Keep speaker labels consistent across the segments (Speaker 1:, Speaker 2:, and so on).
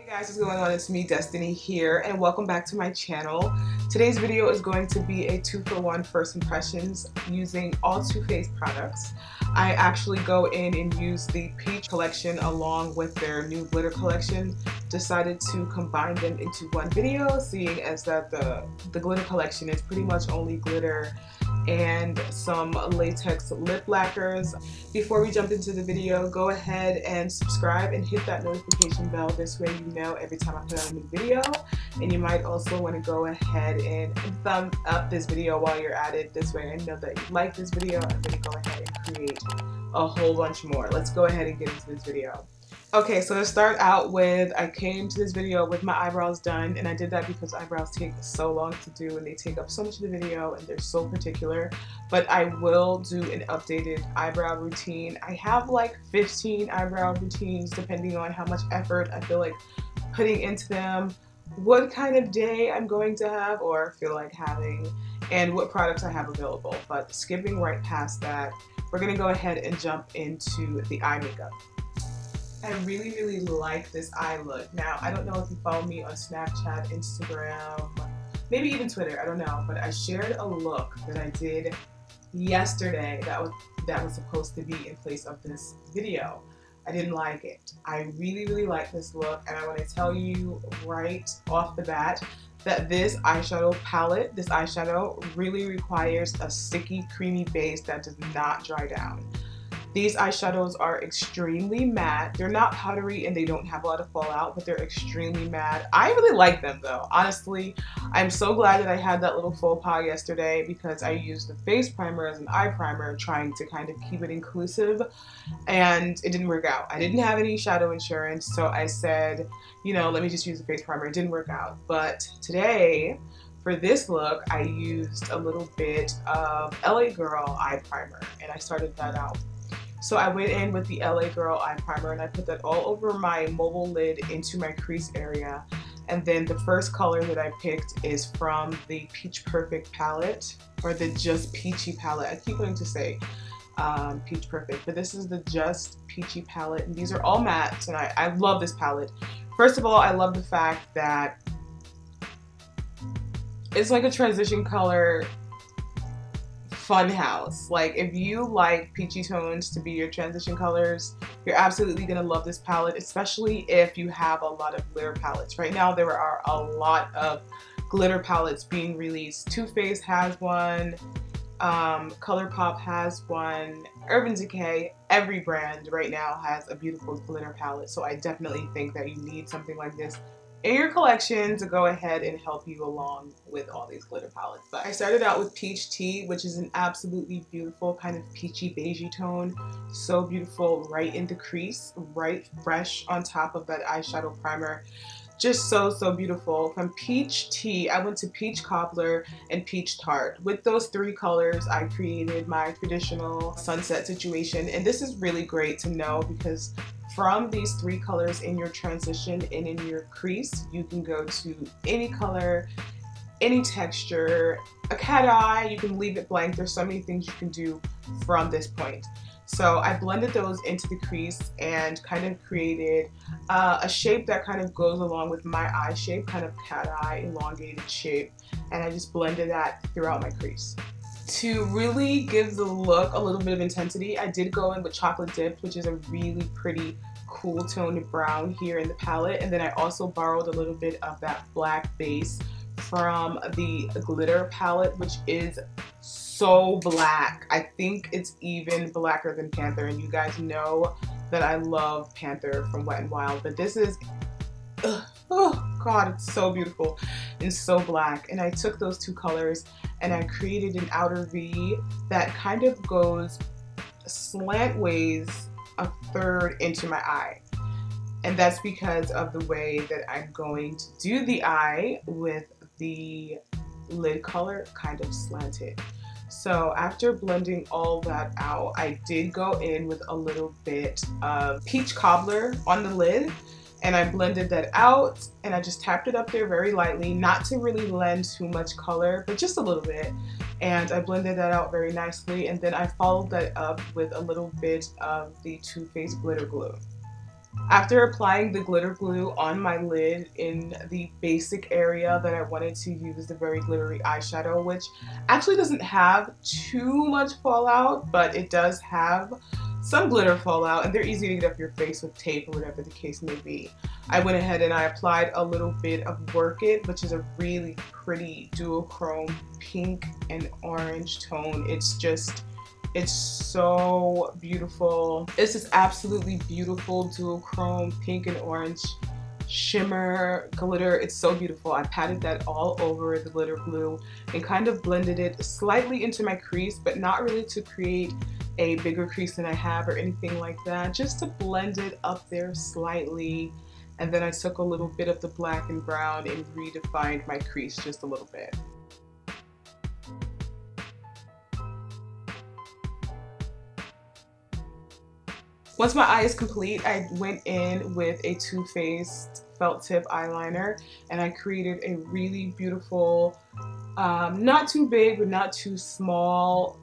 Speaker 1: Guys, what's going on? It's me, Destiny here, and welcome back to my channel. Today's video is going to be a 2-for-1 first impressions using all Too Faced products. I actually go in and use the Peach collection along with their new glitter collection. Decided to combine them into one video, seeing as that the glitter collection is pretty much only glitter and some latex lip lacquers. Before we jump into the video, go ahead and subscribe and hit that notification bell. This way you know every time I put out a new video. And you might also want to go ahead and thumb up this video while you're at it. This way I know that you like this video. I'm going to go ahead and create a whole bunch more. Let's go ahead and get into this video. Okay, so to start out with, I came to this video with my eyebrows done, and I did that because eyebrows take so long to do and they take up so much of the video and they're so particular. But I will do an updated eyebrow routine. I have like 15 eyebrow routines depending on how much effort I feel like putting into them, what kind of day I'm going to have or feel like having, and what products I have available. But skipping right past that, we're going to go ahead and jump into the eye makeup. I really like this eye look. Now, I don't know if you follow me on Snapchat, Instagram, maybe even Twitter, I don't know, but I shared a look that I did yesterday that was supposed to be in place of this video. I didn't like it. I really like this look, and I want to tell you right off the bat that this eyeshadow palette, this eyeshadow really requires a sticky, creamy base that does not dry down. These eyeshadows are extremely matte. They're not powdery and they don't have a lot of fallout, but they're extremely matte. I really like them though. Honestly, I'm so glad that I had that little faux pas yesterday because I used the face primer as an eye primer, trying to kind of keep it inclusive, and it didn't work out. I didn't have any shadow insurance, so I said, you know, let me just use the face primer. It didn't work out. But today, for this look, I used a little bit of LA Girl eye primer, and I started that out. So I went in with the LA Girl eye primer and I put that all over my mobile lid into my crease area. And then the first color that I picked is from the Peach Perfect palette, or the Just Peachy palette. I keep wanting to say Peach Perfect, but this is the Just Peachy palette. And these are all mattes, and I love this palette. First of all, I love the fact that it's like a transition color funhouse. Like, if you like peachy tones to be your transition colors, you're absolutely gonna love this palette, especially if you have a lot of glitter palettes. Right now there are a lot of glitter palettes being released. Too Faced has one, ColourPop has one, Urban Decay, every brand right now has a beautiful glitter palette. So I definitely think that you need something like this in your collection to go ahead and help you along with all these glitter palettes. But I started out with Peach Tea, which is an absolutely beautiful kind of peachy beigey tone. So beautiful right in the crease, right fresh on top of that eyeshadow primer. Just so beautiful. From Peach Tea, I went to Peach Cobbler and Peach Tart. With those three colors, I created my traditional sunset situation. And this is really great to know because from these three colors in your transition and in your crease, you can go to any color, any texture, a cat eye, you can leave it blank. There's so many things you can do from this point. So I blended those into the crease and kind of created a shape that kind of goes along with my eye shape, kind of cat eye, elongated shape. And I just blended that throughout my crease. To really give the look a little bit of intensity, I did go in with Chocolate Dipped, which is a really pretty cool toned brown here in the palette. And then I also borrowed a little bit of that black base from the glitter palette, which is so black. I think it's even blacker than Panther, and you guys know that I love Panther from Wet n Wild, but this is, oh god, it's so beautiful and so black. And I took those two colors and I created an outer V that kind of goes slantways a third into my eye. And that's because of the way that I'm going to do the eye with the lid color kind of slanted. So after blending all that out, I did go in with a little bit of Peach Cobbler on the lid, and I blended that out and I just tapped it up there very lightly, not to really lend too much color, but just a little bit. And I blended that out very nicely, and then I followed that up with a little bit of the Too Faced glitter glue. After applying the glitter glue on my lid in the basic area that I wanted to use the very glittery eyeshadow, which actually doesn't have too much fallout, but it does have some glitter fallout, and they're easy to get up your face with tape or whatever the case may be. I went ahead and I applied a little bit of Work It, which is a really pretty duochrome pink and orange tone. It's so beautiful. It's this absolutely beautiful duochrome pink and orange shimmer glitter. It's so beautiful. I patted that all over the glitter glue and kind of blended it slightly into my crease, but not really to create a bigger crease than I have or anything like that, just to blend it up there slightly. And then I took a little bit of the black and brown and redefined my crease just a little bit. Once my eye is complete, I went in with a Too Faced felt tip eyeliner and I created a really beautiful, not too big but not too small,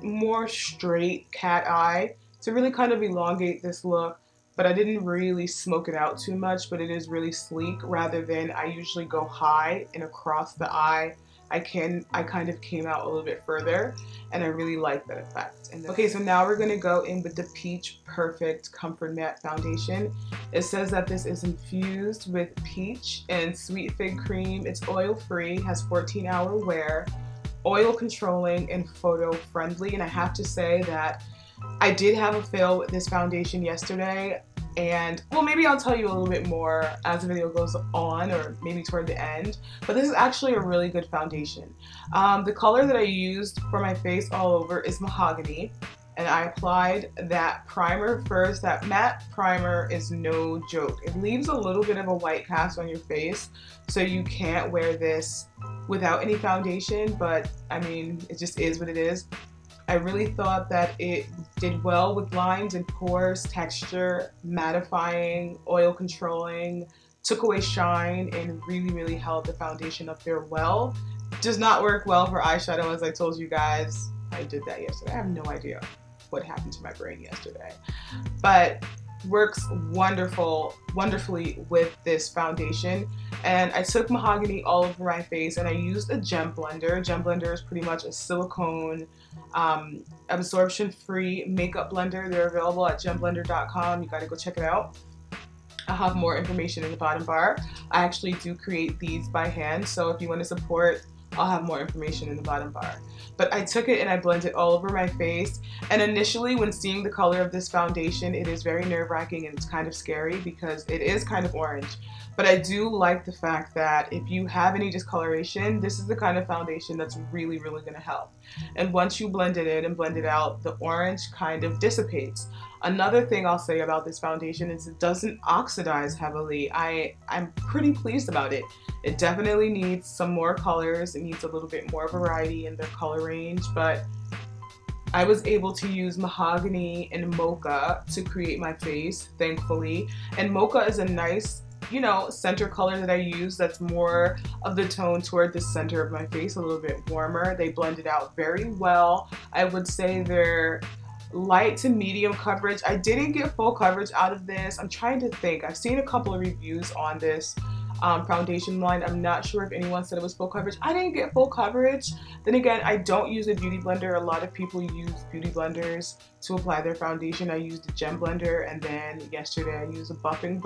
Speaker 1: more straight cat eye to really kind of elongate this look. But I didn't really smoke it out too much, but it is really sleek rather than I usually go high and across the eye. I kind of came out a little bit further and I really like that effect. Okay, so now we're gonna go in with the Peach Perfect Comfort Matte Foundation. It says that this is infused with peach and sweet fig cream. It's oil free, has 14-hour wear, oil controlling and photo friendly. And I have to say that I did have a fail with this foundation yesterday, and well, maybe I'll tell you a little bit more as the video goes on or maybe toward the end, but this is actually a really good foundation. The color that I used for my face all over is Mahogany, and I applied that primer first. That matte primer is no joke. It leaves a little bit of a white cast on your face, so you can't wear this without any foundation, but I mean, it just is what it is. I really thought that it did well with lines and pores, texture, mattifying, oil controlling, took away shine, and really held the foundation up there well. Does not work well for eyeshadow, as I told you guys. I did that yesterday. I have no idea what happened to my brain yesterday. But works wonderfully with this foundation. And I took Mahogany all over my face and I used a gem blender. Gem blender is pretty much a silicone absorption free makeup blender. They're available at gemblender.com. You gotta go check it out. I'll have more information in the bottom bar. I actually do create these by hand, so if you want to support, I'll have more information in the bottom bar. But I took it and I blended it all over my face. And initially, when seeing the color of this foundation, it is very nerve-wracking and it's kind of scary because it is kind of orange. But I do like the fact that if you have any discoloration, this is the kind of foundation that's really going to help. And once you blend it in and blend it out, the orange kind of dissipates. Another thing I'll say about this foundation is it doesn't oxidize heavily. I'm pretty pleased about it. It definitely needs some more colors. It needs a little bit more variety in their color range, but I was able to use Mahogany and Mocha to create my face, thankfully. And Mocha is a nice, you know, center color that I use that's more of the tone toward the center of my face, a little bit warmer. They blend it out very well. I would say they're light to medium coverage. I didn't get full coverage out of this. I'm trying to think. I've seen a couple of reviews on this foundation line. I'm not sure if anyone said it was full coverage. I didn't get full coverage. Then again, I don't use a beauty blender. A lot of people use beauty blenders to apply their foundation. I used a gem blender, and then yesterday I used a buffing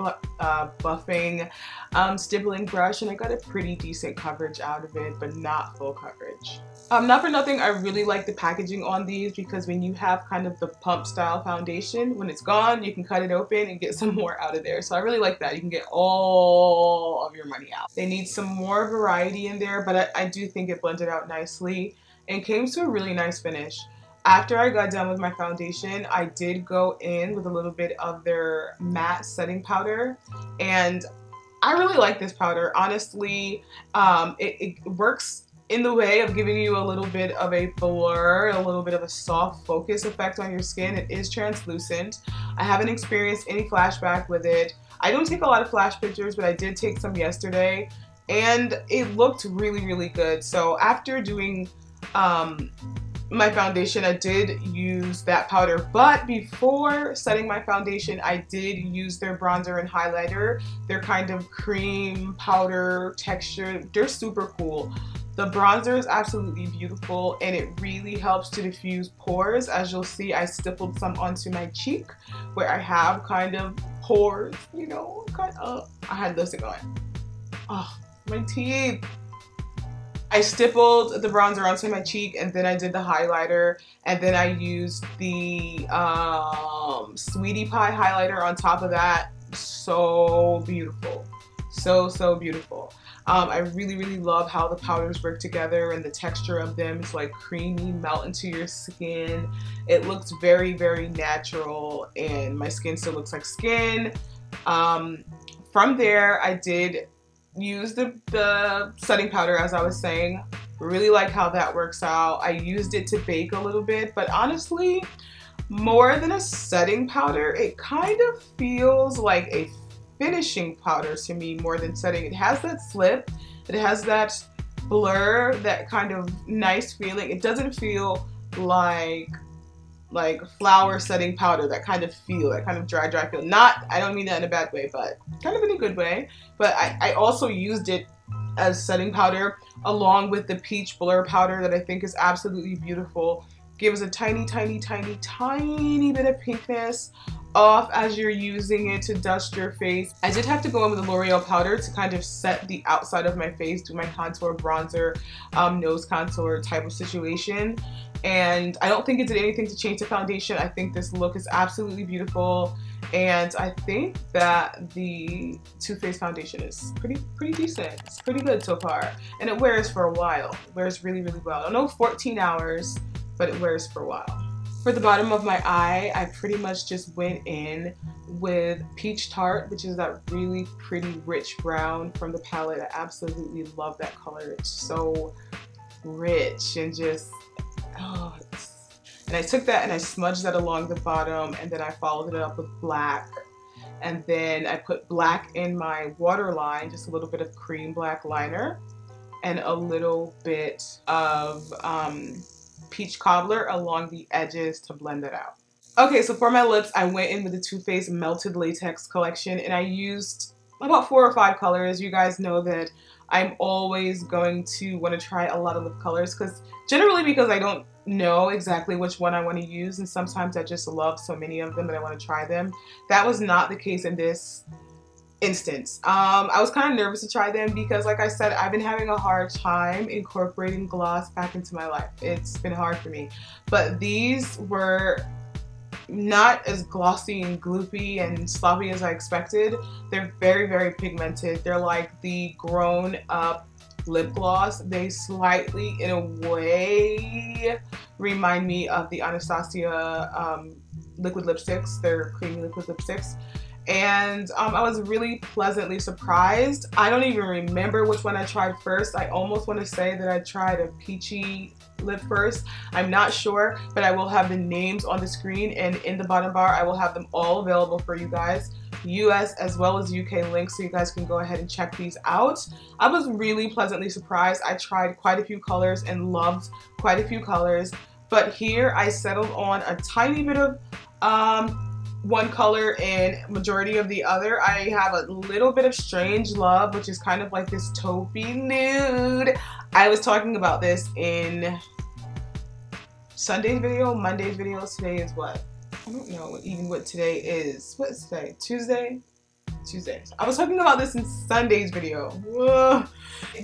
Speaker 1: stippling brush, and I got a pretty decent coverage out of it, but not full coverage. Not for nothing, I really like the packaging on these because when you have kind of the pump style foundation, when it's gone, you can cut it open and get some more out of there. So I really like that. You can get all of your money out. They need some more variety in there, but I do think it blended out nicely and came to a really nice finish. After I got done with my foundation, I did go in with a little bit of their matte setting powder, and I really like this powder. Honestly, it works in the way of giving you a little bit of a blur, a little bit of a soft focus effect on your skin. It is translucent. I haven't experienced any flashback with it. I don't take a lot of flash pictures, but I did take some yesterday, and it looked really good. So after doing my foundation, I did use that powder, but before setting my foundation, I did use their bronzer and highlighter. They're kind of cream powder texture. They're super cool. The bronzer is absolutely beautiful, and it really helps to diffuse pores. As you'll see, I stippled some onto my cheek where I have kind of pores, you know, I had lipstick on. Oh, my teeth. I stippled the bronzer onto my cheek, and then I did the highlighter, and then I used the Sweetie Pie highlighter on top of that. So beautiful. So beautiful. I really love how the powders work together, and the texture of them is like creamy, melt into your skin. It looks very natural, and my skin still looks like skin. From there, I did use the setting powder, as I was saying. Really like how that works out. I used it to bake a little bit, but honestly, more than a setting powder, it kind of feels like a finishing powder to me more than setting. It has that slip, it has that blur, that kind of nice feeling. It doesn't feel like flower setting powder, that kind of feel, that kind of dry feel. Not, I don't mean that in a bad way, but kind of in a good way. But I also used it as setting powder along with the peach blur powder that I think is absolutely beautiful. Gives a tiny bit of pinkness off as you're using it to dust your face. I did have to go in with a L'Oreal powder to kind of set the outside of my face, do my contour, bronzer, nose contour type of situation. And I don't think it did anything to change the foundation. I think this look is absolutely beautiful, and I think that the Too Faced foundation is pretty decent. It's pretty good so far, and it wears for a while. It wears really well. I don't know, 14 hours, but it wears for a while. For the bottom of my eye, I pretty much just went in with Peach Tart, which is that really pretty rich brown from the palette. I absolutely love that color. It's so rich and just, oh, and I took that and I smudged that along the bottom, and then I followed it up with black. And then I put black in my waterline, just a little bit of cream black liner, and a little bit of peach cobbler along the edges to blend it out. Okay, so for my lips, I went in with the Too Faced Melted Latex collection, and I used about 4 or 5 colors. You guys know that I'm always going to want to try a lot of lip colors, because I don't know exactly which one I want to use, and sometimes I just love so many of them that I want to try them. That was not the case in this instance. I was kind of nervous to try them because, like I said, I've been having a hard time incorporating gloss back into my life. It's been hard for me, but these were not as glossy and gloopy and sloppy as I expected. They're very pigmented. They're like the grown up lip gloss. They slightly, in a way, remind me of the Anastasia liquid lipsticks. They're creamy liquid lipsticks. And I was really pleasantly surprised. I don't even remember which one I tried first. I almost want to say that I tried a peachy lip first. I'm not sure, but I will have the names on the screen, and in the bottom bar I will have them all available for you guys. US as well as UK links, so you guys can go ahead and check these out. I was really pleasantly surprised. I tried quite a few colors and loved quite a few colors, but here I settled on a tiny bit of one color and majority of the other. I have a little bit of Strange Love, which is kind of like this taupey nude. I was talking about this in Sunday's video, Monday's video. Today is what? I don't know even what today is. What is today? Tuesday? Tuesday. I was talking about this in Sunday's video. Ugh.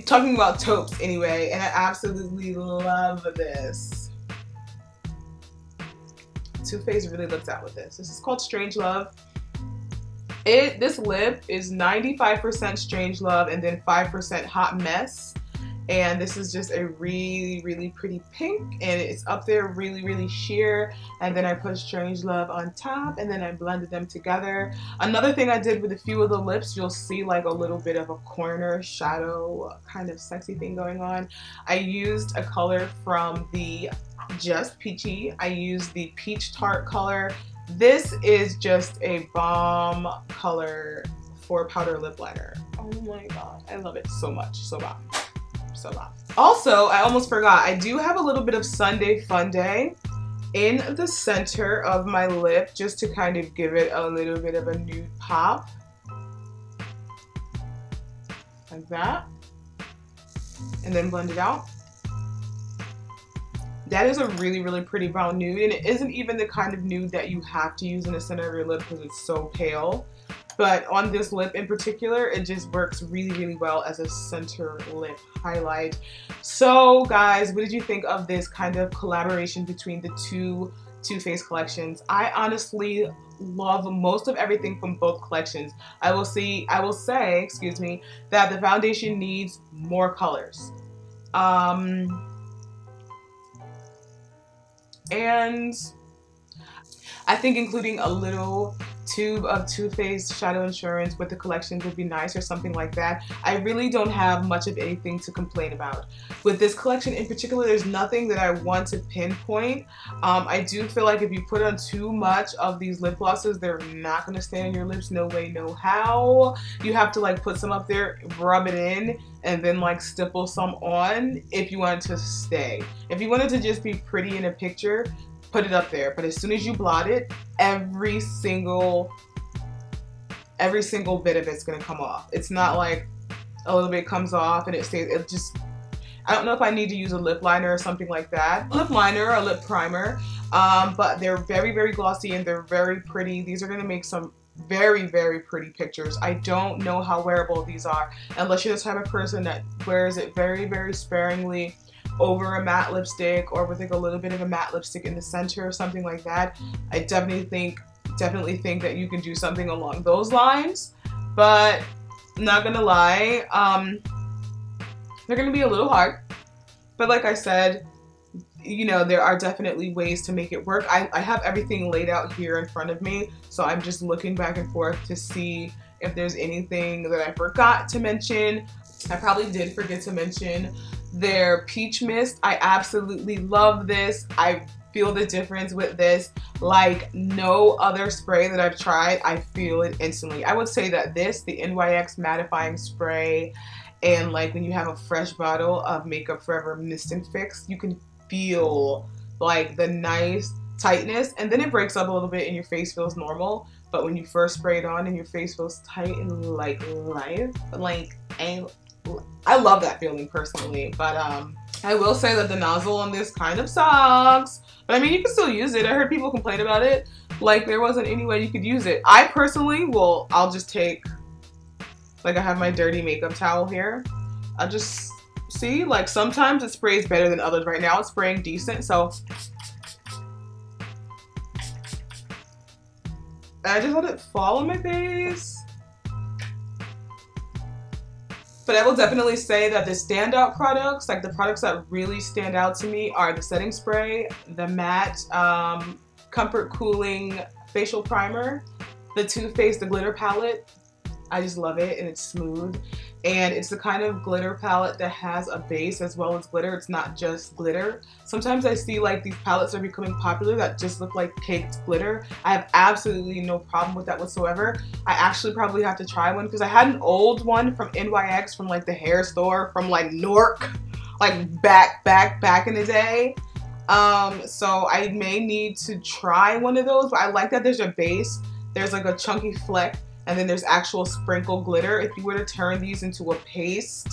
Speaker 1: Talking about taupes anyway, and I absolutely love this. Too Faced really looked out with this. This is called Strange Love. This lip is 95% Strange Love and then 5% Hot Mess. And this is just a really pretty pink, and it's up there really sheer. And then I put Strange Love on top, and then I blended them together. Another thing I did with a few of the lips, you'll see like a little bit of a corner shadow kind of sexy thing going on. I used a color from the Just Peachy. I used the Peach Tart color. This is just a bomb color for powder lip liner. Oh my god, I love it so much, so bomb. so loud. Also, I almost forgot, I do have a little bit of Sunday Fun Day in the center of my lip just to kind of give it a little bit of a nude pop. Like that. And then blend it out. That is a really, really pretty brown nude, and it isn't even the kind of nude that you have to use in the center of your lip because it's so pale. But on this lip in particular, it just works really, really well as a center lip highlight. So guys, what did you think of this kind of collaboration between the two Too Faced collections? I honestly love most of everything from both collections. I will say, excuse me, that the foundation needs more colors. And I think including a little tube of Too Faced Shadow Insurance with the collections would be nice, or something like that. I really don't have much of anything to complain about. With this collection in particular, there's nothing that I want to pinpoint. I do feel like if you put on too much of these lip glosses, they're not going to stay on your lips, no way, no how. You have to like put some up there, rub it in, and then like stipple some on if you want it to stay. If you want it to just be pretty in a picture, put it up there. But as soon as you blot it, every single bit of it's gonna come off. It's not like a little bit comes off and it stays. It just, I don't know if I need to use a lip liner or something like that. Lip liner or a lip primer. But they're very, very glossy and they're very pretty. These are gonna make some very, very pretty pictures. I don't know how wearable these are unless you're the type of person that wears it very, very sparingly over a matte lipstick, or with like a little bit of a matte lipstick in the center or something like that. I definitely think that you can do something along those lines. But not gonna lie, they're gonna be a little hard. But like I said, you know, there are definitely ways to make it work. I have everything laid out here in front of me, so I'm just looking back and forth to see if there's anything that I forgot to mention. I probably did forget to mention their peach mist. I absolutely love this. I feel the difference with this like no other spray that I've tried. I feel it instantly. I would say that this, the NYX mattifying spray, and like when you have a fresh bottle of Makeup Forever Mist and Fix, you can feel like the nice tightness, and then it breaks up a little bit and your face feels normal. But when you first spray it on and your face feels tight and like life, like I love that feeling personally. But I will say that the nozzle on this kind of sucks. But I mean, you can still use it. I heard people complain about it. Like there wasn't any way you could use it. I personally will, I'll just take, like I have my dirty makeup towel here. I'll just see, like sometimes it sprays better than others. Right now it's spraying decent, so I just let it fall on my face. But I will definitely say that the standout products, like the products that really stand out to me, are the setting spray, the matte comfort cooling facial primer, the Too Faced the glitter palette. I just love it, and it's smooth. And it's the kind of glitter palette that has a base as well as glitter. It's not just glitter. Sometimes I see like these palettes are becoming popular that just look like caked glitter. I have absolutely no problem with that whatsoever. I actually probably have to try one because I had an old one from NYX, from like the hair store, from like Nork, like back in the day. So I may need to try one of those, but I like that there's a base, there's like a chunky fleck, and then there's actual sprinkle glitter. If you were to turn these into a paste,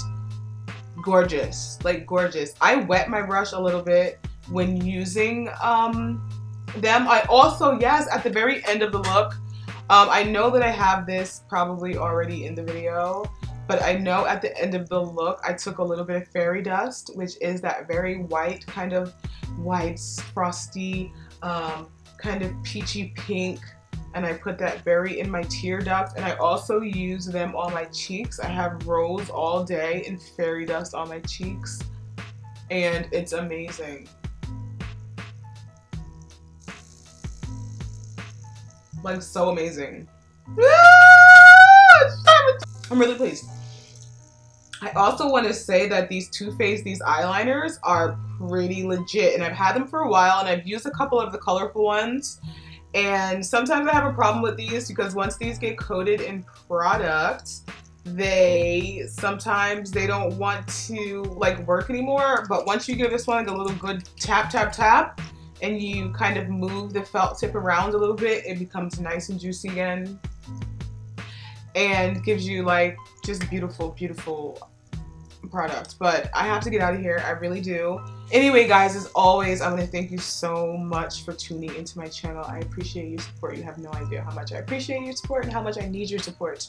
Speaker 1: gorgeous, like gorgeous. I wet my brush a little bit when using them. I also, yes, at the very end of the look, I know that I have this probably already in the video, but I know at the end of the look, I took a little bit of fairy dust, which is that very white, kind of white, frosty, kind of peachy pink, and I put that very in my tear duct, and I also use them on my cheeks. I have Rose All Day and fairy dust on my cheeks, and it's amazing. Like, so amazing. I'm really pleased. I also want to say that these Too Faced, these eyeliners are pretty legit, and I've had them for a while, and I've used a couple of the colorful ones. And sometimes I have a problem with these because once these get coated in product, sometimes they don't want to like work anymore, but once you give this one like a little good tap tap tap and you kind of move the felt tip around a little bit, it becomes nice and juicy again and gives you like just beautiful product. But I have to get out of here, I really do. Anyway guys, as always, I want to thank you so much for tuning into my channel. I appreciate your support. You have no idea how much I appreciate your support and how much I need your support.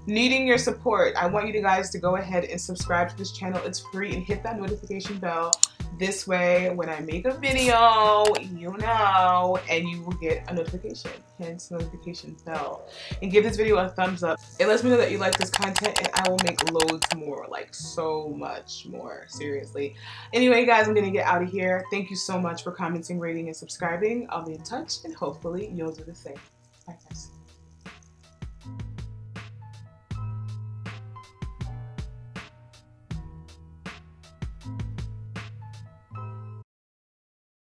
Speaker 1: Needing your support, I want you guys to go ahead and subscribe to this channel. It's free, and hit that notification bell. This way, when I make a video, you know, and you will get a notification, hence notification bell. And give this video a thumbs up. It lets me know that you like this content, and I will make loads more, like so much more, seriously. Anyway guys, I'm gonna get out of here. Thank you so much for commenting, rating, and subscribing. I'll be in touch, and hopefully you'll do the same. Bye guys.